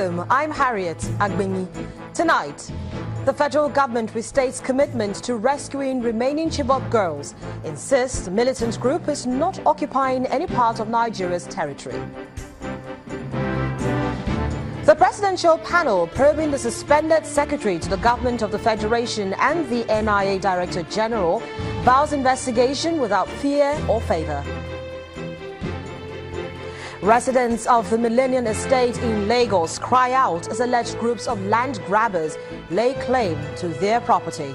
Welcome, I'm Harriet Agbeni. Tonight, the federal government restates commitment to rescuing remaining Chibok girls, insists the militant group is not occupying any part of Nigeria's territory. The presidential panel probing the suspended secretary to the government of the Federation and the NIA Director General vows investigation without fear or favor. Residents of the Millennium Estate in Lagos cry out as alleged groups of land grabbers lay claim to their property.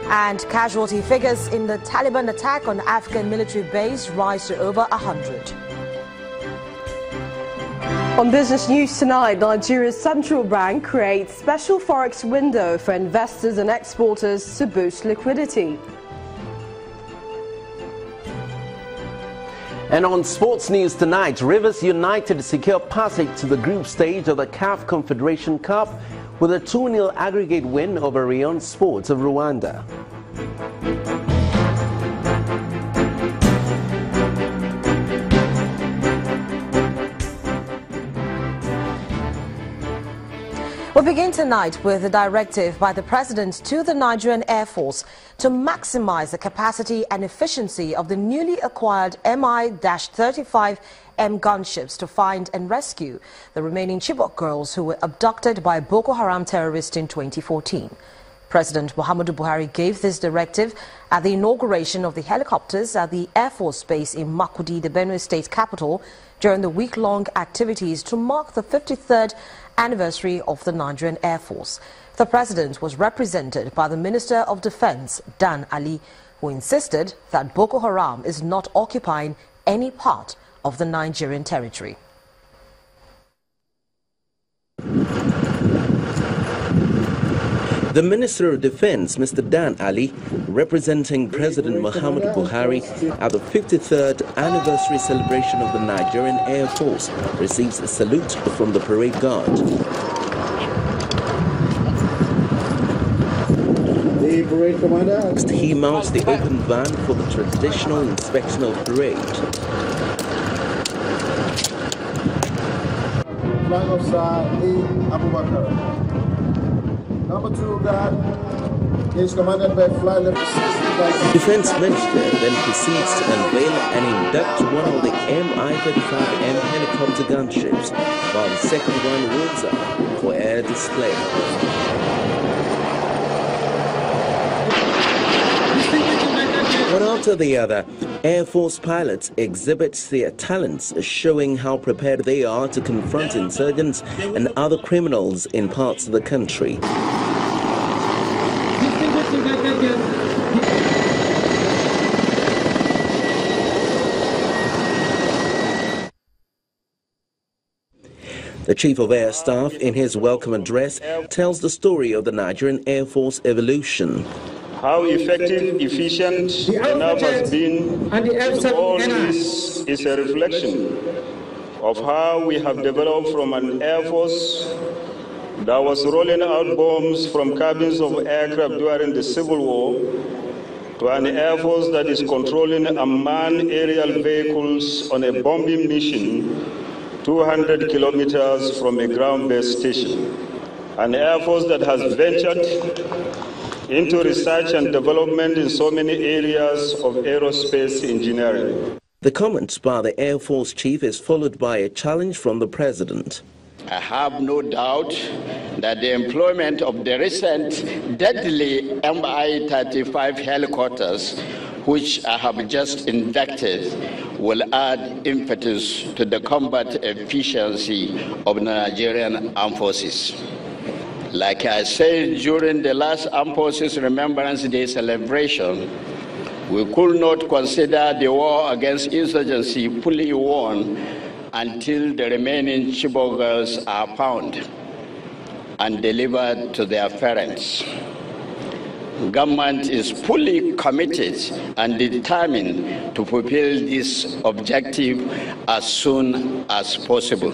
And casualty figures in the Taliban attack on Afghan military base rise to over 100. On Business News tonight, Nigeria's central bank creates special forex window for investors and exporters to boost liquidity. And on sports news tonight, Rivers United secure passage to the group stage of the CAF Confederation Cup with a 2-0 aggregate win over Rayon Sports of Rwanda. We begin tonight with a directive by the President to the Nigerian Air Force to maximize the capacity and efficiency of the newly acquired Mi-35M gunships to find and rescue the remaining Chibok girls who were abducted by Boko Haram terrorists in 2014. President Muhammadu Buhari gave this directive at the inauguration of the helicopters at the Air Force Base in Makurdi, the Benue State capital, during the week-long activities to mark the 53rd anniversary of the Nigerian Air Force. The president was represented by the Minister of Defense, Dan Ali, who insisted that Boko Haram is not occupying any part of the Nigerian territory. The Minister of Defense, Mr. Dan Ali, representing President Muhammadu Buhari at the 53rd anniversary celebration of the Nigerian Air Force, receives a salute from the parade guard. The parade commander. Next, he mounts the open van for the traditional inspectional parade. Flying Officer A. Abubakar. Number 2 guard is commanded by Flight Lieutenant. Defense Minister then proceeds to unveil and induct one of the Mi-35M helicopter gunships, while the second one rolls up for air display. One after the other, Air Force pilots exhibit their talents, showing how prepared they are to confront insurgents and other criminals in parts of the country. The Chief of Air Staff, in his welcome address, tells the story of the Nigerian Air Force evolution. How effective, efficient, enough has been, all this is a reflection of how we have developed from an Air Force that was rolling out bombs from cabins of aircraft during the Civil War to an Air Force that is controlling unmanned aerial vehicles on a bombing mission 200 kilometers from a ground-based station. An Air Force that has ventured into research and development in so many areas of aerospace engineering. The comment by the Air Force Chief is followed by a challenge from the President. I have no doubt that the employment of the recent deadly Mi-35 helicopters, which I have just inducted, will add impetus to the combat efficiency of the Nigerian Armed Forces. Like I said during the last Armed Forces Remembrance Day celebration, we could not consider the war against insurgency fully won until the remaining Chibok girls are found and delivered to their parents. Government is fully committed and determined to fulfill this objective as soon as possible.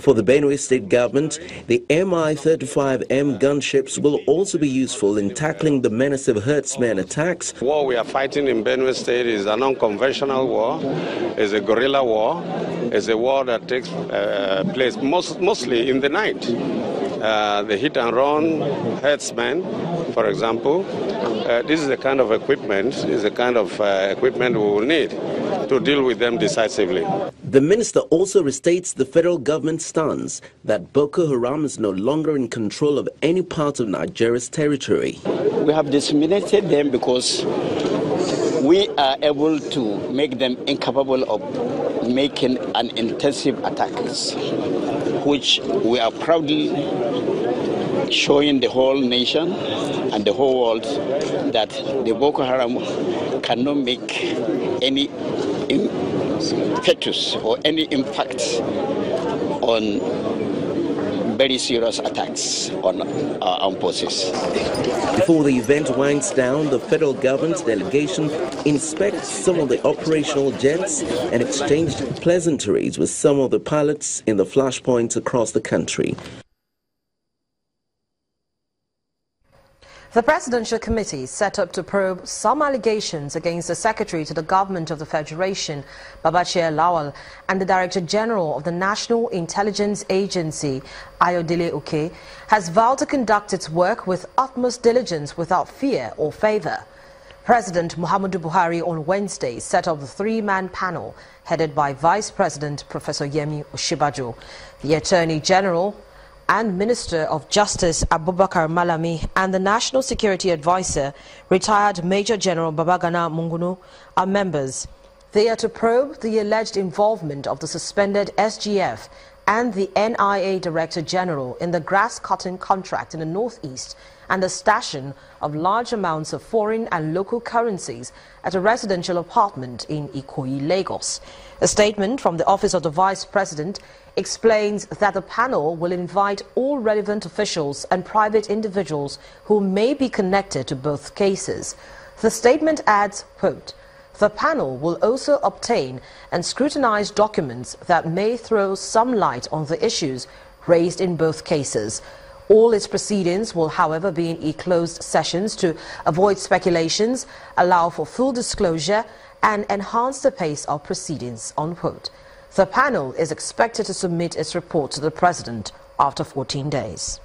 For the Benue State government, the Mi-35M gunships will also be useful in tackling the menace of herdsmen attacks. The war we are fighting in Benue State is an unconventional war, is a guerrilla war, is a war that takes place mostly in the night. The hit-and-run herdsmen, for example, this is the kind of equipment, we will need to deal with them decisively. The minister also restates the federal government's stance that Boko Haram is no longer in control of any part of Nigeria's territory. We have disseminated them because we are able to make them incapable of making an intensive attacks, which we are proudly showing the whole nation and the whole world that the Boko Haram cannot make any impetus or any impact on very serious attacks on our armed forces. Before the event winds down, the federal government delegation inspects some of the operational jets and exchanged pleasantries with some of the pilots in the flashpoints across the country. The Presidential Committee set up to probe some allegations against the Secretary to the Government of the Federation, Babachir Lawal, and the Director General of the National Intelligence Agency, Ayodele Oke, has vowed to conduct its work with utmost diligence without fear or favor. President Muhammadu Buhari on Wednesday set up the three-man panel headed by Vice President Professor Yemi Osinbajo, the Attorney General and Minister of Justice Abubakar Malami, and the National Security Advisor, retired Major General Babagana Mungunu, are members. They are to probe the alleged involvement of the suspended SGF and the NIA Director General in the grass-cutting contract in the Northeast and the stashing of large amounts of foreign and local currencies at a residential apartment in Ikoyi, Lagos. A statement from the Office of the Vice President explains that the panel will invite all relevant officials and private individuals who may be connected to both cases. The statement adds, quote, "The panel will also obtain and scrutinize documents that may throw some light on the issues raised in both cases. All its proceedings will, however, be in closed sessions to avoid speculations, allow for full disclosure, and enhance the pace of proceedings," unquote. The panel is expected to submit its report to the President after 14 days.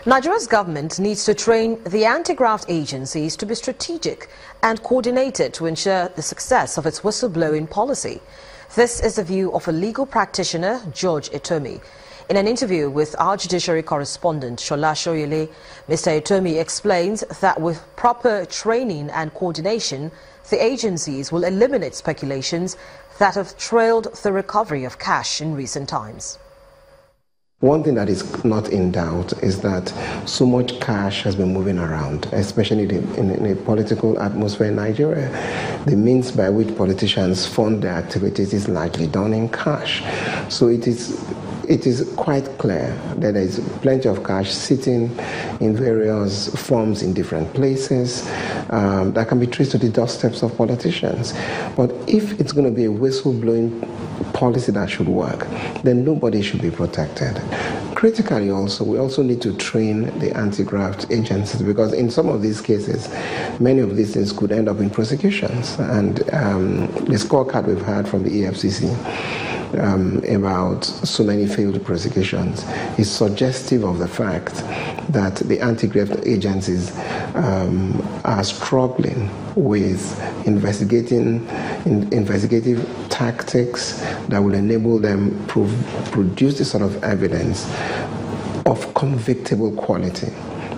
Nigeria's government needs to train the anti-graft agencies to be strategic and coordinated to ensure the success of its whistleblowing policy. This is the view of a legal practitioner, George Etomi. In an interview with our judiciary correspondent, Shola Shoyele, Mr. Etomi explains that with proper training and coordination, the agencies will eliminate speculations that have trailed the recovery of cash in recent times. One thing that is not in doubt is that so much cash has been moving around, especially in a political atmosphere in Nigeria. The means by which politicians fund their activities is largely done in cash. So it is quite clear that there is plenty of cash sitting in various forms in different places that can be traced to the doorsteps of politicians. But if it's going to be a whistleblowing policy that should work, then nobody should be protected. Critically also, we also need to train the anti-graft agencies, because in some of these cases, many of these things could end up in prosecutions. And the scorecard we've had from the EFCC about so many failed prosecutions is suggestive of the fact that the anti-graft agencies are struggling with investigative tactics that will enable them produce the sort of evidence of convictable quality.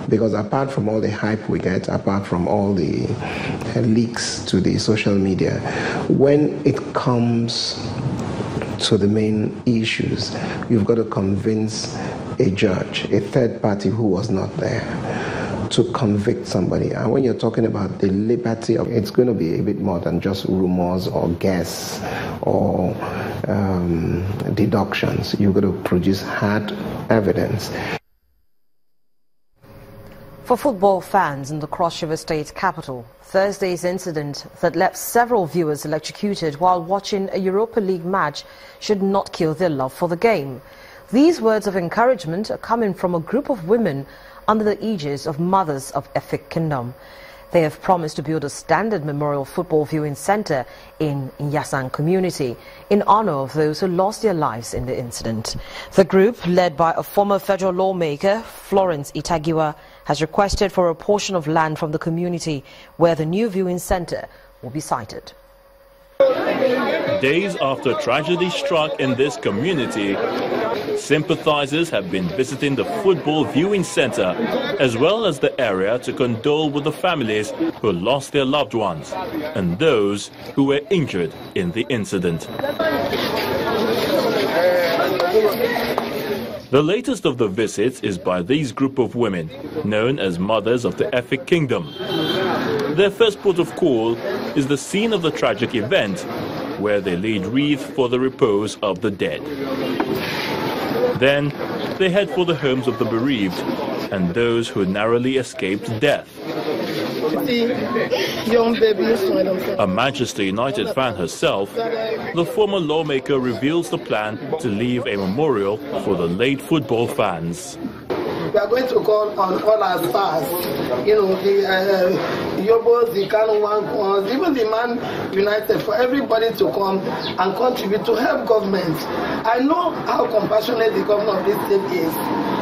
Because apart from all the hype we get, apart from all the leaks to the social media, when it comes to the main issues, you've got to convince a judge, a third party who was not there, to convict somebody. And when you're talking about the liberty of, it's going to be a bit more than just rumors or guess or deductions. You've got to produce hard evidence. For football fans in the Cross River State capital, Thursday's incident that left several viewers electrocuted while watching a Europa League match should not kill their love for the game. These words of encouragement are coming from a group of women under the aegis of Mothers of Efik Kingdom. They have promised to build a standard memorial football viewing centre in Inyasang community in honour of those who lost their lives in the incident. The group, led by a former federal lawmaker, Florence Itagiwa, has requested for a portion of land from the community where the new viewing centre will be sited. Days after tragedy struck in this community, sympathizers have been visiting the football viewing centre as well as the area to condole with the families who lost their loved ones and those who were injured in the incident. The latest of the visits is by these group of women, known as Mothers of the Efik Kingdom. Their first port of call is the scene of the tragic event, where they laid wreath for the repose of the dead. Then they head for the homes of the bereaved and those who narrowly escaped death. A Manchester United fan herself, the former lawmaker reveals the plan to leave a memorial for the late football fans. We are going to call on all our stars, the Yobos, the Kano ones, even the Man United, for everybody to come and contribute to help government. I know how compassionate the governor of this state is.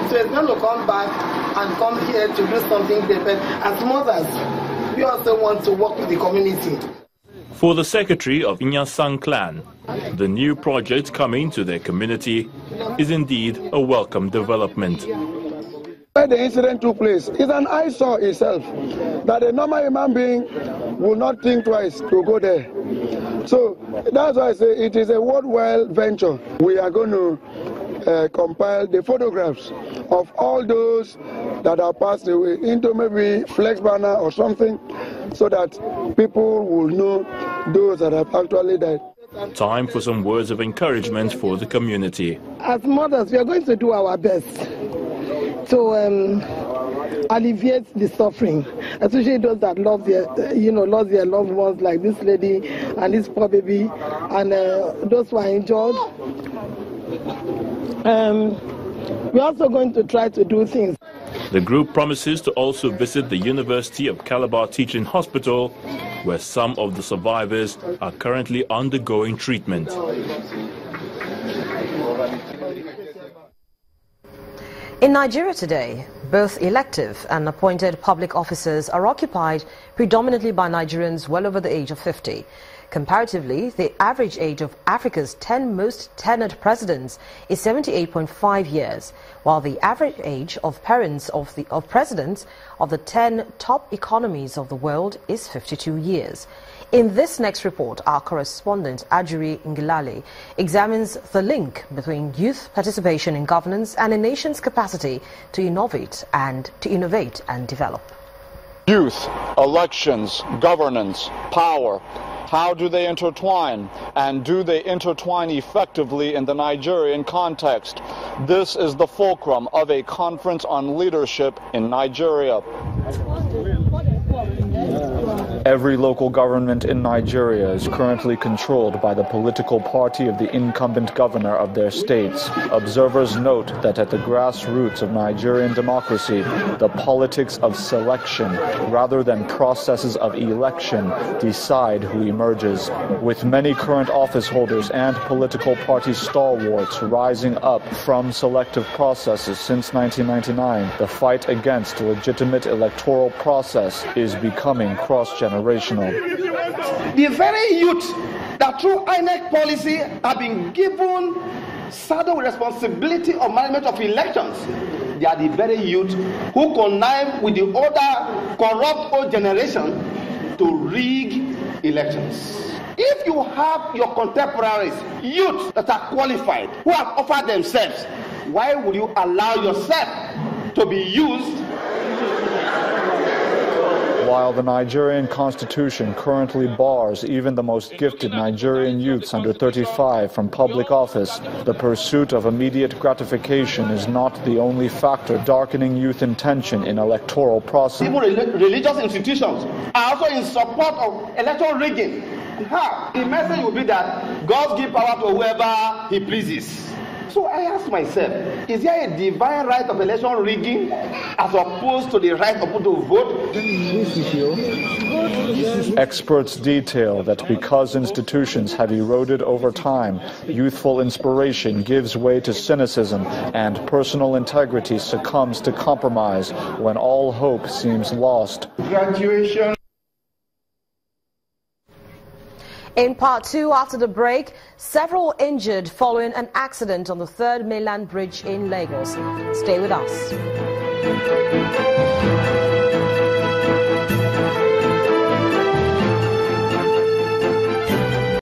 So it's going to come back and come here to do something different. As mothers, we also want to work with the community. For the secretary of Inyasang clan, the new project coming to their community is indeed a welcome development. Where the incident took place is an eyesore itself, that a normal human being will not think twice to go there. So that's why I say it is a worthwhile venture. We are going to compile the photographs of all those that are passed away into maybe flex banner or something, so that people will know those that have actually died. Time for some words of encouragement for the community. As mothers, we are going to do our best to alleviate the suffering, especially those that lost their loved ones, like this lady and this poor baby, and those who are injured. We're also going to try to do things. The group promises to also visit the University of Calabar Teaching Hospital, where some of the survivors are currently undergoing treatment. In Nigeria today, both elective and appointed public officers are occupied predominantly by Nigerians well over the age of 50. Comparatively, the average age of Africa's 10 most tenured presidents is 78.5 years, while the average age of presidents of the 10 top economies of the world is 52 years. In this next report, our correspondent Ajuri Ngilale examines the link between youth participation in governance and a nation's capacity to innovate and develop. Youth, elections, governance, power. How do they intertwine? And do they intertwine effectively in the Nigerian context? This is the fulcrum of a conference on leadership in Nigeria. Every local government in Nigeria is currently controlled by the political party of the incumbent governor of their states. Observers note that at the grassroots of Nigerian democracy, the politics of selection rather than processes of election decide who emerges. With many current office holders and political party stalwarts rising up from selective processes since 1999, the fight against legitimate electoral process is becoming cross-generational. The very youth that through INEC policy have been given saddle responsibility of management of elections, they are the very youth who connive with the other corrupt old generation to rig elections. If you have your contemporaries, youth that are qualified, who have offered themselves, why would you allow yourself to be used? While the Nigerian constitution currently bars even the most gifted Nigerian youths under 35 from public office, the pursuit of immediate gratification is not the only factor darkening youth intention in electoral process. Even religious institutions are also in support of electoral rigging. The message will be that God gives power to whoever he pleases. So I ask myself, is there a divine right of election rigging as opposed to the right of people to vote? Experts detail that because institutions have eroded over time, youthful inspiration gives way to cynicism and personal integrity succumbs to compromise when all hope seems lost. Graduation. In part two, after the break, several injured following an accident on the 3rd Mainland Bridge in Lagos. Stay with us.